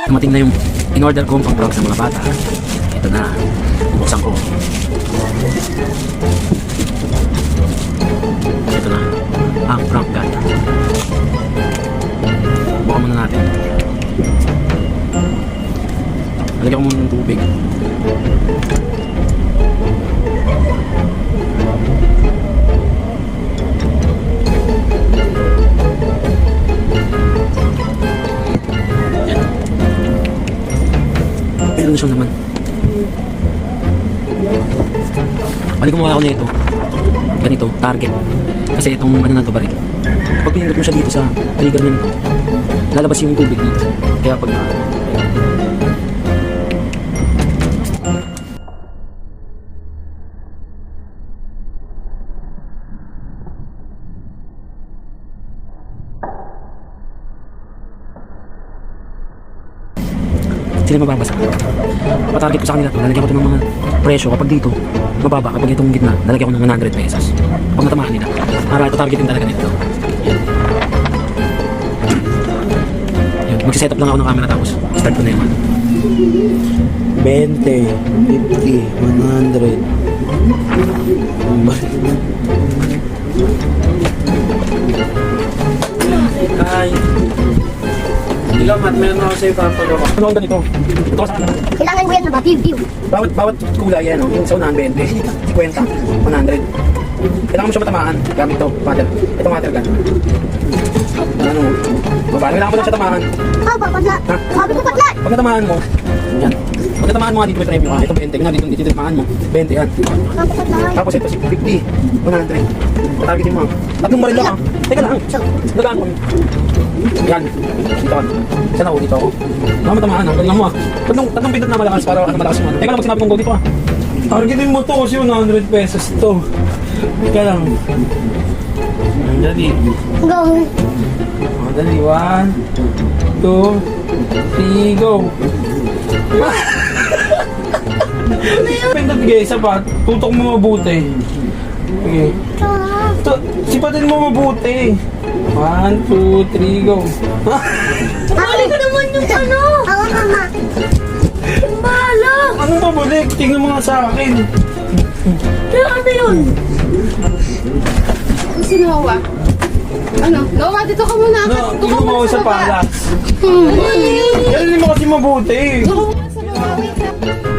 Dumating na yung in-order kong pang-prank sa mga bata. Ito na. Buksan ko. Ito na. Ang prank gun. Buka muna natin. Lagyan ko muna ng tubig. Meron siyang naman. Balik gumawa ako nito. Ganito, target. Kasi itong ano na ito baril. Pag pinindot mo siya dito sa trigger na nito, lalabas yung tubig dito. Kaya pag sila mababasa. Patarget ko sa kanila to, lalagyan ko ito ng mga presyo. Kapag dito, mababa. Kapag itong gitna, lalagyan ko ng 100 pesos. Pag natamaan nila, para ito targetin talaga nito. Yan. Yan. Magsiset up lang ako ng camera tapos start ko na yung 20, 50, 100. Ay. Hindi lang, Matt, meron ako sa'yo papagawa. ano ang ganito? Ito ka sa kanila. Kailangan mo yan na ba? View. Bawat kulay yan, no? Yung sa unahan 20, 50, 100. Kailangan mo siya matamaan gamit ito, mother. Ito mother gun. Ano? Baba, kailangan mo lang siya tamahan. Ah, papatla. Ha? Sabi ko patla. Pag natamaan mo, yan. Pag natamaan mo nga dito may premyo ka. Ito 20, kanya dito tatamaan mo. 20 yan. Ang patla. Tapos ito 50, 100. Patargetin mo. Tatlong baril lang. Teka lang. Dagaan ko. Yan. Dito ka. Saan ako? Dito ako. Matamaan. Ang galing mo ah. Tatlong pindot na malakas para malakas mo. Teka lang, pag sinabi kong go dito ah. Targetin mo to kasi 100 pesos to. Teka lang. Dali. Go. Dali. 1, 2, 3, go. Pindot guys, sapat. Tutok mo mabuti. Okay. Sipatin mo mabuti. 1, 2, 3, go. Hali ko naman yung ano. Ako mama. Bala. Anong pabalik? Tingnan mo nga sa akin. Pero ano yun? Si Noah. Ano? Noah, dito ka muna. No, tingnan mo ako sa palas. Hmm. Ganun mo kasi mabuti. Dito ka muna sa baba. Wait lang.